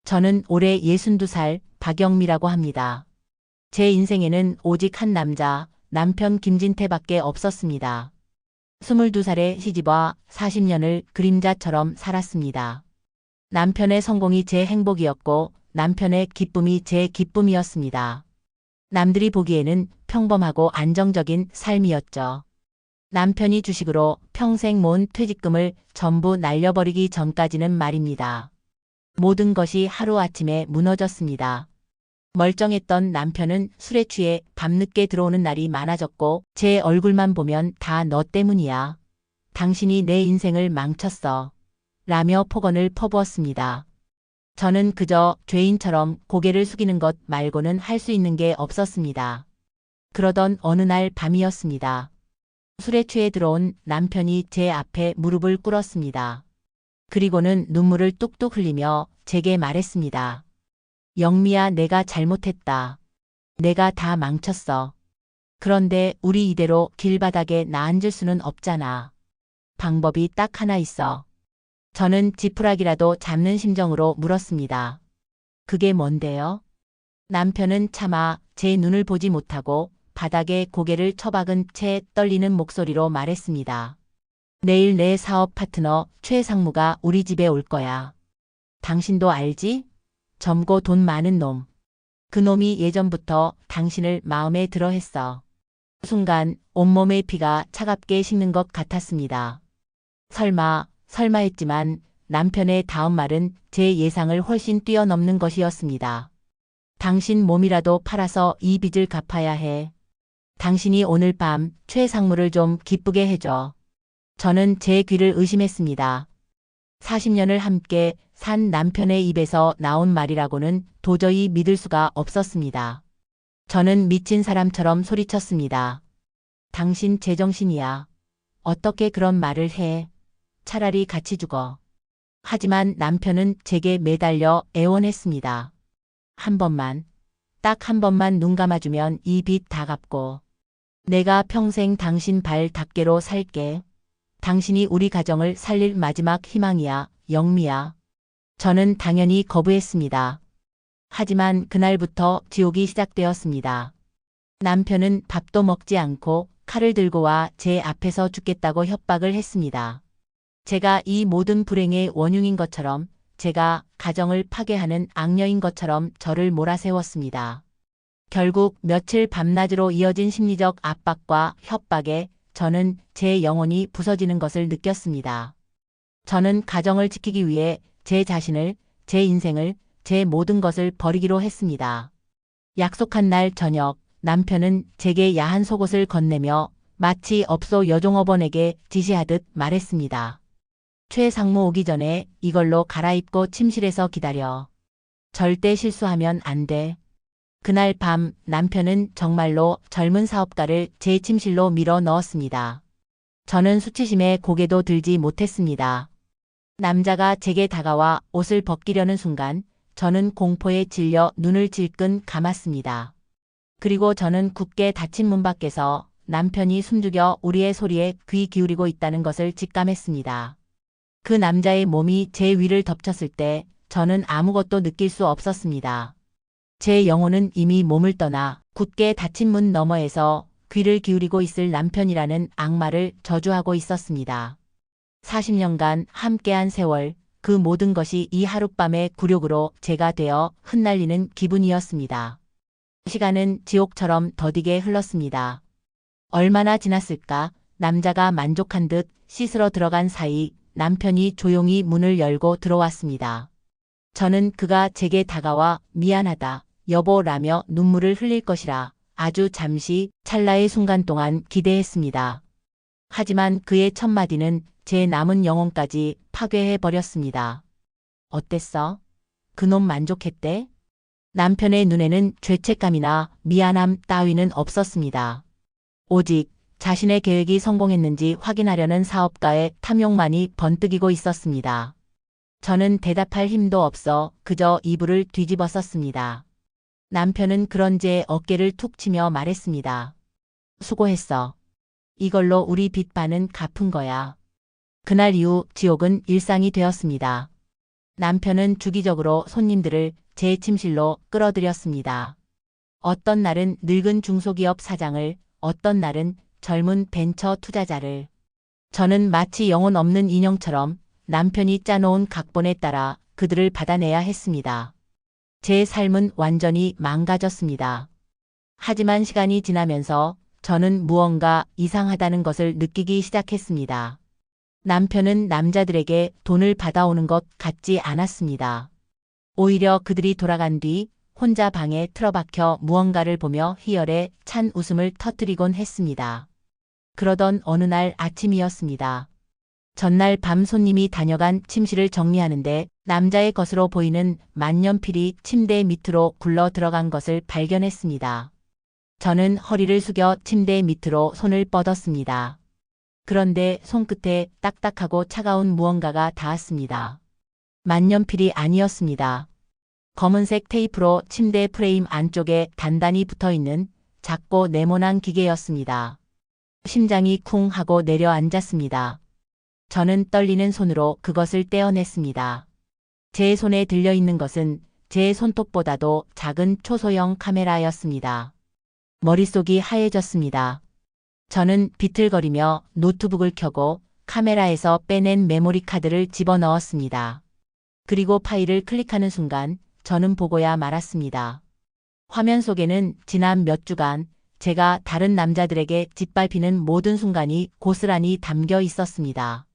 저는 올해 62살 박영미라고 합니다. 제 인생에는 오직 한 남자, 남편 김진태밖에 없었습니다. 22살에 시집와 40년을 그림자처럼 살았습니다. 남편의 성공이 제 행복이었고 남편의 기쁨이 제 기쁨이었습니다. 남들이 보기에는 평범하고 안정적인 삶이었죠. 남편이 주식으로 평생 모은 퇴직금을 전부 날려버리기 전까지는 말입니다. 모든 것이 하루아침에 무너졌습니다. 멀쩡했던 남편은 술에 취해 밤늦게 들어오는 날이 많아졌고 제 얼굴만 보면 다 너 때문이야. 당신이 내 인생을 망쳤어. 라며 폭언을 퍼부었습니다. 저는 그저 죄인처럼 고개를 숙이는 것 말고는 할 수 있는 게 없었습니다. 그러던 어느 날 밤이었습니다. 술에 취해 들어온 남편이 제 앞에 무릎을 꿇었습니다. 그리고는 눈물을 뚝뚝 흘리며 제게 말했습니다. 영미야, 내가 잘못했다. 내가 다 망쳤어. 그런데 우리 이대로 길바닥에 나앉을 수는 없잖아. 방법이 딱 하나 있어. 저는 지푸라기라도 잡는 심정으로 물었습니다. 그게 뭔데요? 남편은 차마 제 눈을 보지 못하고 바닥에 고개를 처박은 채 떨리는 목소리로 말했습니다. 내일 내 사업 파트너 최상무가 우리 집에 올 거야. 당신도 알지? 젊고 돈 많은 놈. 그 놈이 예전부터 당신을 마음에 들어 했어. 순간 온몸의 피가 차갑게 식는 것 같았습니다. 설마 했지만 남편의 다음 말은 제 예상을 훨씬 뛰어넘는 것이었습니다. 당신 몸이라도 팔아서 이 빚을 갚아야 해. 당신이 오늘 밤 최상무를 좀 기쁘게 해줘. 저는 제 귀를 의심했습니다. 40년을 함께 산 남편의 입에서 나온 말이라고는 도저히 믿을 수가 없었습니다. 저는 미친 사람처럼 소리쳤습니다. 당신 제정신이야. 어떻게 그런 말을 해. 차라리 같이 죽어. 하지만 남편은 제게 매달려 애원했습니다. 한 번만, 딱 한 번만 눈 감아주면 이 빚 다 갚고 내가 평생 당신 발 닦개로 살게. 당신이 우리 가정을 살릴 마지막 희망이야, 영미야. 저는 당연히 거부했습니다. 하지만 그날부터 지옥이 시작되었습니다. 남편은 밥도 먹지 않고 칼을 들고 와 제 앞에서 죽겠다고 협박을 했습니다. 제가 이 모든 불행의 원흉인 것처럼, 제가 가정을 파괴하는 악녀인 것처럼 저를 몰아세웠습니다. 결국 며칠 밤낮으로 이어진 심리적 압박과 협박에 저는 제 영혼이 부서지는 것을 느꼈습니다. 저는 가정을 지키기 위해 제 자신을, 제 인생을, 제 모든 것을 버리기로 했습니다. 약속한 날 저녁, 남편은 제게 야한 속옷을 건네며 마치 업소 여종업원에게 지시하듯 말했습니다. 최상무 오기 전에 이걸로 갈아입고 침실에서 기다려. 절대 실수하면 안 돼. 그날 밤 남편은 정말로 젊은 사업가를 제 침실로 밀어 넣었습니다. 저는 수치심에 고개도 들지 못했습니다. 남자가 제게 다가와 옷을 벗기려는 순간 저는 공포에 질려 눈을 질끈 감았습니다. 그리고 저는 굳게 닫힌 문 밖에서 남편이 숨죽여 우리의 소리에 귀 기울이고 있다는 것을 직감했습니다. 그 남자의 몸이 제 위를 덮쳤을 때 저는 아무것도 느낄 수 없었습니다. 제 영혼은 이미 몸을 떠나 굳게 닫힌 문 너머에서 귀를 기울이고 있을 남편이라는 악마를 저주하고 있었습니다. 40년간 함께한 세월, 그 모든 것이 이 하룻밤의 굴욕으로 제가 되어 흩날리는 기분이었습니다. 시간은 지옥처럼 더디게 흘렀습니다. 얼마나 지났을까? 남자가 만족한 듯 씻으러 들어간 사이 남편이 조용히 문을 열고 들어왔습니다. 저는 그가 제게 다가와 미안하다, 여보라며 눈물을 흘릴 것이라 아주 잠시 찰나의 순간 동안 기대했습니다. 하지만 그의 첫마디는 제 남은 영혼까지 파괴해버렸습니다. 어땠어? 그놈 만족했대? 남편의 눈에는 죄책감이나 미안함 따위는 없었습니다. 오직 자신의 계획이 성공했는지 확인하려는 사업가의 탐욕만이 번뜩이고 있었습니다. 저는 대답할 힘도 없어 그저 이불을 뒤집었었습니다. 남편은 그런 제 어깨를 툭 치며 말했습니다. 수고했어. 이걸로 우리 빚 반은 갚은 거야. 그날 이후 지옥은 일상이 되었습니다. 남편은 주기적으로 손님들을 제 침실로 끌어들였습니다. 어떤 날은 늙은 중소기업 사장을, 어떤 날은 젊은 벤처 투자자를. 저는 마치 영혼 없는 인형처럼 남편이 짜놓은 각본에 따라 그들을 받아내야 했습니다. 제 삶은 완전히 망가졌습니다. 하지만 시간이 지나면서 저는 무언가 이상하다는 것을 느끼기 시작했습니다. 남편은 남자들에게 돈을 받아오는 것 같지 않았습니다. 오히려 그들이 돌아간 뒤 혼자 방에 틀어박혀 무언가를 보며 희열에 찬 웃음을 터뜨리곤 했습니다. 그러던 어느 날 아침이었습니다. 전날 밤 손님이 다녀간 침실을 정리하는데 남자의 것으로 보이는 만년필이 침대 밑으로 굴러 들어간 것을 발견했습니다. 저는 허리를 숙여 침대 밑으로 손을 뻗었습니다. 그런데 손끝에 딱딱하고 차가운 무언가가 닿았습니다. 만년필이 아니었습니다. 검은색 테이프로 침대 프레임 안쪽에 단단히 붙어있는 작고 네모난 기계였습니다. 심장이 쿵 하고 내려앉았습니다. 저는 떨리는 손으로 그것을 떼어냈습니다. 제 손에 들려있는 것은 제 손톱보다도 작은 초소형 카메라였습니다. 머릿속이 하얘졌습니다. 저는 비틀거리며 노트북을 켜고 카메라에서 빼낸 메모리 카드를 집어넣었습니다. 그리고 파일을 클릭하는 순간 저는 보고야 말았습니다. 화면 속에는 지난 몇 주간 제가 다른 남자들에게 짓밟히는 모든 순간이 고스란히 담겨 있었습니다.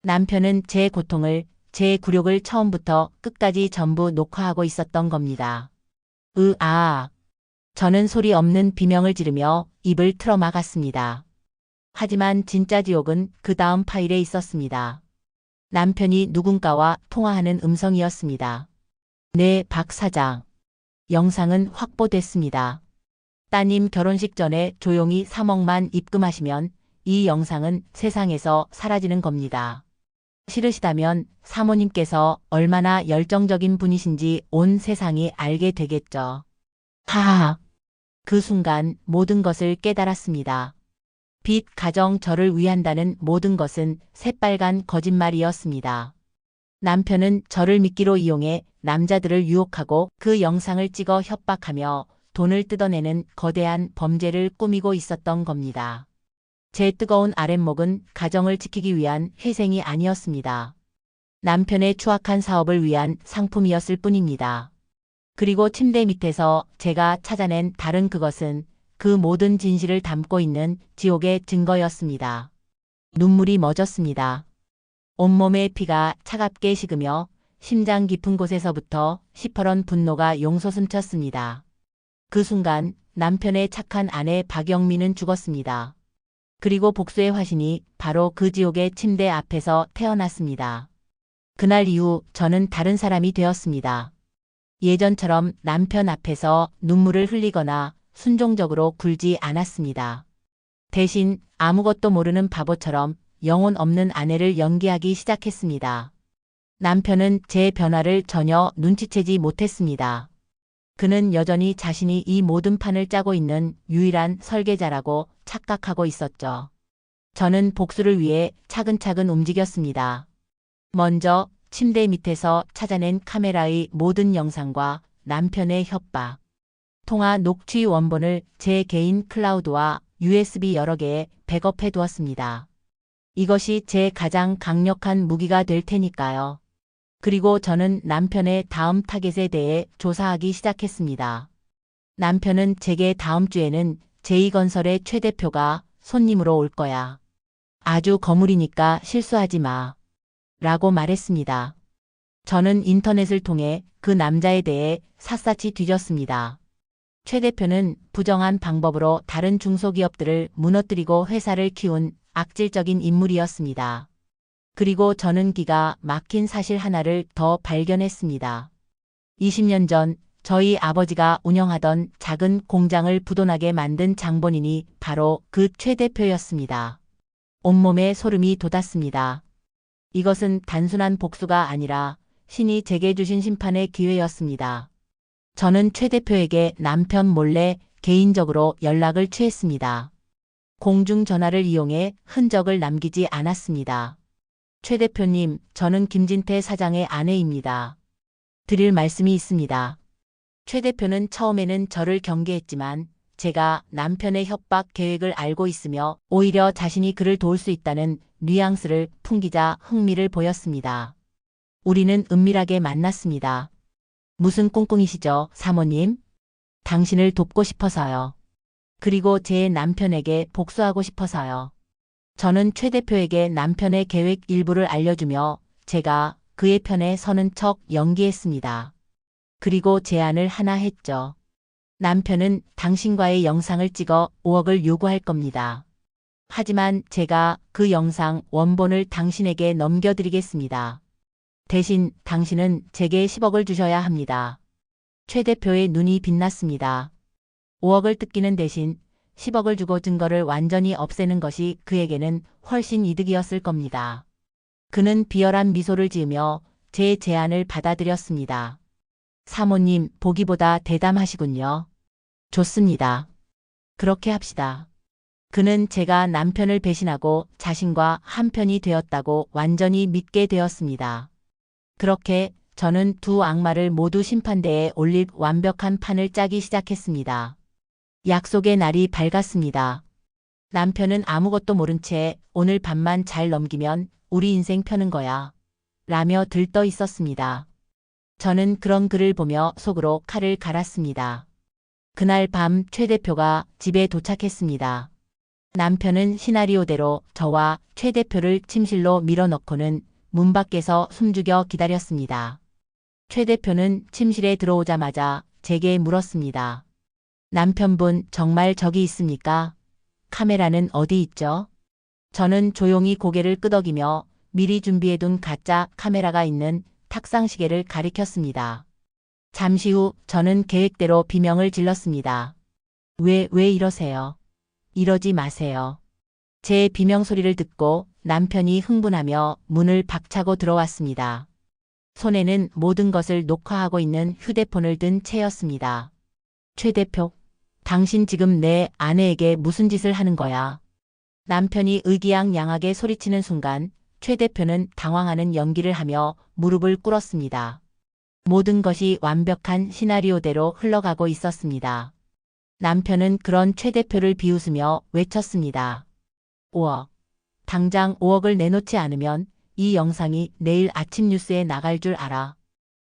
남편은 제 고통을, 제 굴욕을 처음부터 끝까지 전부 녹화하고 있었던 겁니다. 저는 소리 없는 비명을 지르며 입을 틀어막았습니다. 하지만 진짜 지옥은 그 다음 파일에 있었습니다. 남편이 누군가와 통화하는 음성이었습니다. 네, 박 사장. 영상은 확보됐습니다. 따님 결혼식 전에 조용히 3억만 입금하시면 이 영상은 세상에서 사라지는 겁니다. 싫으시다면 사모님께서 얼마나 열정적인 분이신지 온 세상이 알게 되겠죠. 하하. 그 순간 모든 것을 깨달았습니다. 빚, 가정, 저를 위한다는 모든 것은 새빨간 거짓말이었습니다. 남편은 저를 미끼로 이용해 남자들을 유혹하고 그 영상을 찍어 협박하며 돈을 뜯어내는 거대한 범죄를 꾸미고 있었던 겁니다. 제 뜨거운 아랫목은 가정을 지키기 위한 희생이 아니었습니다. 남편의 추악한 사업을 위한 상품이었을 뿐입니다. 그리고 침대 밑에서 제가 찾아낸 다른 그것은 그 모든 진실을 담고 있는 지옥의 증거였습니다. 눈물이 멎었습니다. 온몸의 피가 차갑게 식으며 심장 깊은 곳에서부터 시퍼런 분노가 용솟음쳤습니다. 그 순간 남편의 착한 아내 박영민은 죽었습니다. 그리고 복수의 화신이 바로 그 지옥의 침대 앞에서 태어났습니다. 그날 이후 저는 다른 사람이 되었습니다. 예전처럼 남편 앞에서 눈물을 흘리거나 순종적으로 굴지 않았습니다. 대신 아무것도 모르는 바보처럼 영혼 없는 아내를 연기하기 시작했습니다. 남편은 제 변화를 전혀 눈치채지 못했습니다. 그는 여전히 자신이 이 모든 판을 짜고 있는 유일한 설계자라고 착각하고 있었죠. 저는 복수를 위해 차근차근 움직였습니다. 먼저 침대 밑에서 찾아낸 카메라의 모든 영상과 남편의 협박, 통화 녹취 원본을 제 개인 클라우드와 USB 여러 개에 백업해 두었습니다. 이것이 제 가장 강력한 무기가 될 테니까요. 그리고 저는 남편의 다음 타겟에 대해 조사하기 시작했습니다. 남편은 제게 다음 주에는 제2건설의 최 대표가 손님으로 올 거야. 아주 거물이니까 실수하지 마. 라고 말했습니다. 저는 인터넷을 통해 그 남자에 대해 샅샅이 뒤졌습니다. 최 대표는 부정한 방법으로 다른 중소기업들을 무너뜨리고 회사를 키운 악질적인 인물이었습니다. 그리고 저는 기가 막힌 사실 하나를 더 발견했습니다. 20년 전 저희 아버지가 운영하던 작은 공장을 부도나게 만든 장본인이 바로 그 최 대표였습니다. 온몸에 소름이 돋았습니다. 이것은 단순한 복수가 아니라 신이 제게 주신 심판의 기회였습니다. 저는 최 대표에게 남편 몰래 개인적으로 연락을 취했습니다. 공중전화를 이용해 흔적을 남기지 않았습니다. 최 대표님, 저는 김진태 사장의 아내입니다. 드릴 말씀이 있습니다. 최 대표는 처음에는 저를 경계했지만 제가 남편의 협박 계획을 알고 있으며 오히려 자신이 그를 도울 수 있다는 뉘앙스를 풍기자 흥미를 보였습니다. 우리는 은밀하게 만났습니다. 무슨 꿍꿍이시죠, 사모님? 당신을 돕고 싶어서요. 그리고 제 남편에게 복수하고 싶어서요. 저는 최 대표에게 남편의 계획 일부를 알려주며 제가 그의 편에 서는 척 연기했습니다. 그리고 제안을 하나 했죠. 남편은 당신과의 영상을 찍어 5억을 요구할 겁니다. 하지만 제가 그 영상 원본을 당신에게 넘겨드리겠습니다. 대신 당신은 제게 10억을 주셔야 합니다. 최 대표의 눈이 빛났습니다. 5억을 뜯기는 대신 10억을 주고 증거를 완전히 없애는 것이 그에게는 훨씬 이득이었을 겁니다. 그는 비열한 미소를 지으며 제 제안을 받아들였습니다. 사모님, 보기보다 대담하시군요. 좋습니다. 그렇게 합시다. 그는 제가 남편을 배신하고 자신과 한편이 되었다고 완전히 믿게 되었습니다. 그렇게 저는 두 악마를 모두 심판대에 올릴 완벽한 판을 짜기 시작했습니다. 약속의 날이 밝았습니다. 남편은 아무것도 모른 채 오늘 밤만 잘 넘기면 우리 인생 펴는 거야. 라며 들떠 있었습니다. 저는 그런 그를 보며 속으로 칼을 갈았습니다. 그날 밤 최 대표가 집에 도착했습니다. 남편은 시나리오대로 저와 최 대표를 침실로 밀어넣고는 문 밖에서 숨죽여 기다렸습니다. 최 대표는 침실에 들어오자마자 제게 물었습니다. 남편분 정말 저기 있습니까? 카메라는 어디 있죠? 저는 조용히 고개를 끄덕이며 미리 준비해둔 가짜 카메라가 있는 탁상 시계를 가리켰습니다. 잠시 후 저는 계획대로 비명을 질렀습니다. 왜 이러세요? 이러지 마세요. 제 비명 소리를 듣고 남편이 흥분하며 문을 박차고 들어왔습니다. 손에는 모든 것을 녹화하고 있는 휴대폰을 든 채였습니다. 최 대표, 당신 지금 내 아내에게 무슨 짓을 하는 거야? 남편이 의기양양하게 소리치는 순간 최 대표는 당황하는 연기를 하며 무릎을 꿇었습니다. 모든 것이 완벽한 시나리오대로 흘러가고 있었습니다. 남편은 그런 최 대표를 비웃으며 외쳤습니다. 5억. 당장 5억을 내놓지 않으면 이 영상이 내일 아침 뉴스에 나갈 줄 알아.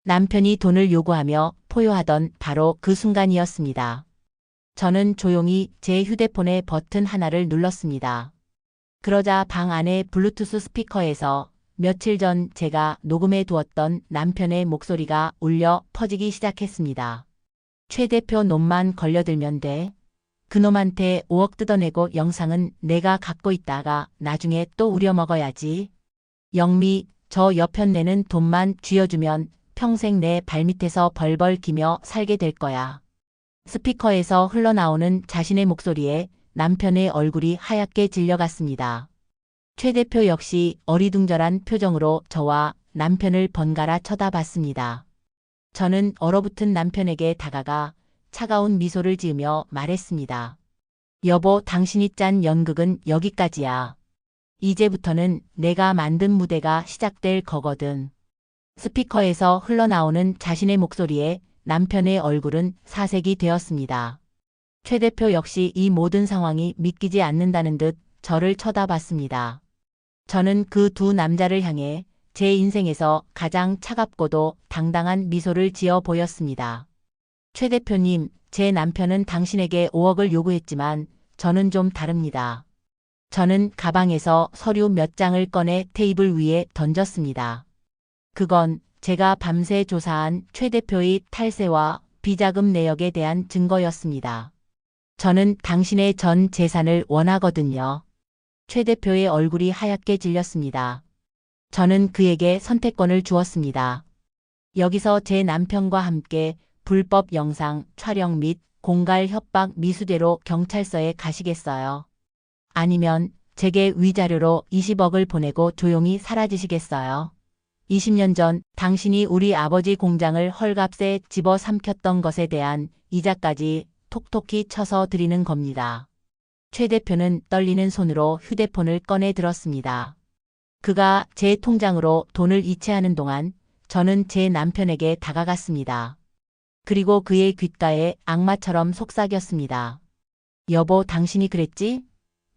남편이 돈을 요구하며 포효하던 바로 그 순간이었습니다. 저는 조용히 제 휴대폰의 버튼 하나를 눌렀습니다. 그러자 방 안의 블루투스 스피커에서 며칠 전 제가 녹음해 두었던 남편의 목소리가 울려 퍼지기 시작했습니다. 최 대표 놈만 걸려들면 돼. 그놈한테 5억 뜯어내고 영상은 내가 갖고 있다가 나중에 또 우려먹어야지. 영미, 저 여편 내는 돈만 쥐어주면 평생 내 발밑에서 벌벌 기며 살게 될 거야. 스피커에서 흘러나오는 자신의 목소리에 남편의 얼굴이 하얗게 질려갔습니다. 최 대표 역시 어리둥절한 표정으로 저와 남편을 번갈아 쳐다봤습니다. 저는 얼어붙은 남편에게 다가가 차가운 미소를 지으며 말했습니다. 여보, 당신이 짠 연극은 여기까지야. 이제부터는 내가 만든 무대가 시작될 거거든. 스피커에서 흘러나오는 자신의 목소리에 남편의 얼굴은 사색이 되었습니다. 최 대표 역시 이 모든 상황이 믿기지 않는다는 듯 저를 쳐다봤습니다. 저는 그 두 남자를 향해 제 인생에서 가장 차갑고도 당당한 미소를 지어 보였습니다. 최 대표님, 제 남편은 당신에게 5억을 요구했지만 저는 좀 다릅니다. 저는 가방에서 서류 몇 장을 꺼내 테이블 위에 던졌습니다. 그건 제가 밤새 조사한 최 대표의 탈세와 비자금 내역에 대한 증거였습니다. 저는 당신의 전 재산을 원하거든요. 최 대표의 얼굴이 하얗게 질렸습니다. 저는 그에게 선택권을 주었습니다. 여기서 제 남편과 함께 불법 영상 촬영 및 공갈 협박 미수대로 경찰서에 가시겠어요? 아니면 제게 위자료로 20억을 보내고 조용히 사라지시겠어요? 20년 전 당신이 우리 아버지 공장을 헐값에 집어삼켰던 것에 대한 이자까지 톡톡히 쳐서 드리는 겁니다. 최 대표는 떨리는 손으로 휴대폰을 꺼내 들었습니다. 그가 제 통장으로 돈을 이체하는 동안 저는 제 남편에게 다가갔습니다. 그리고 그의 귓가에 악마처럼 속삭였습니다. 여보, 당신이 그랬지?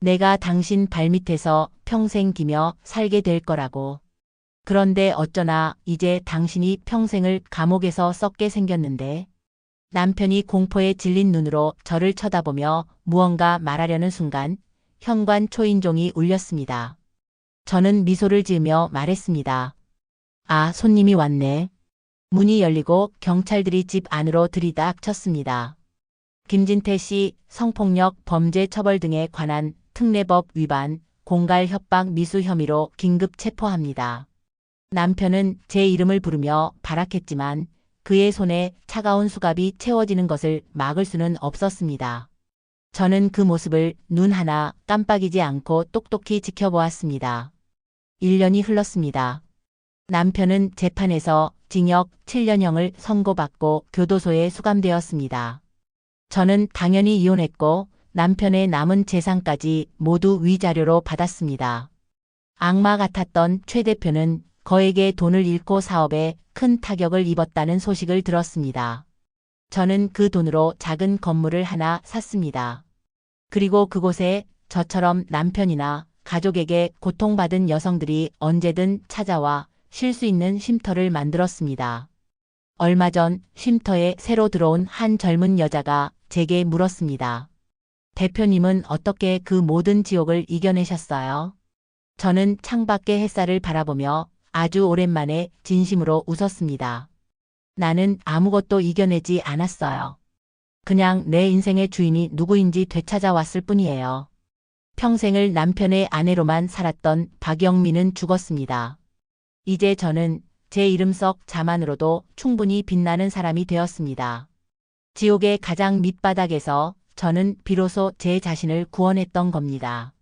내가 당신 발밑에서 평생 기며 살게 될 거라고. 그런데 어쩌나 이제 당신이 평생을 감옥에서 썩게 생겼는데. 남편이 공포에 질린 눈으로 저를 쳐다보며 무언가 말하려는 순간 현관 초인종이 울렸습니다. 저는 미소를 지으며 말했습니다. 아, 손님이 왔네. 문이 열리고 경찰들이 집 안으로 들이닥쳤습니다. 김진태 씨 성폭력 범죄 처벌 등에 관한 특례법 위반, 공갈 협박 미수 혐의로 긴급 체포합니다. 남편은 제 이름을 부르며 발악했지만 그의 손에 차가운 수갑이 채워지는 것을 막을 수는 없었습니다. 저는 그 모습을 눈 하나 깜빡이지 않고 똑똑히 지켜보았습니다. 1년이 흘렀습니다. 남편은 재판에서 징역 7년형을 선고받고 교도소에 수감되었습니다. 저는 당연히 이혼했고 남편의 남은 재산까지 모두 위자료로 받았습니다. 악마 같았던 최 대표는 거액의 돈을 잃고 사업에 큰 타격을 입었다는 소식을 들었습니다. 저는 그 돈으로 작은 건물을 하나 샀습니다. 그리고 그곳에 저처럼 남편이나 가족에게 고통받은 여성들이 언제든 찾아와 쉴 수 있는 쉼터를 만들었습니다. 얼마 전 쉼터에 새로 들어온 한 젊은 여자가 제게 물었습니다. 대표님은 어떻게 그 모든 지옥을 이겨내셨어요? 저는 창밖의 햇살을 바라보며 아주 오랜만에 진심으로 웃었습니다. 나는 아무것도 이겨내지 않았어요. 그냥 내 인생의 주인이 누구인지 되찾아왔을 뿐이에요. 평생을 남편의 아내로만 살았던 박영민은 죽었습니다. 이제 저는 제 이름 속 자만으로도 충분히 빛나는 사람이 되었습니다. 지옥의 가장 밑바닥에서 저는 비로소 제 자신을 구원했던 겁니다.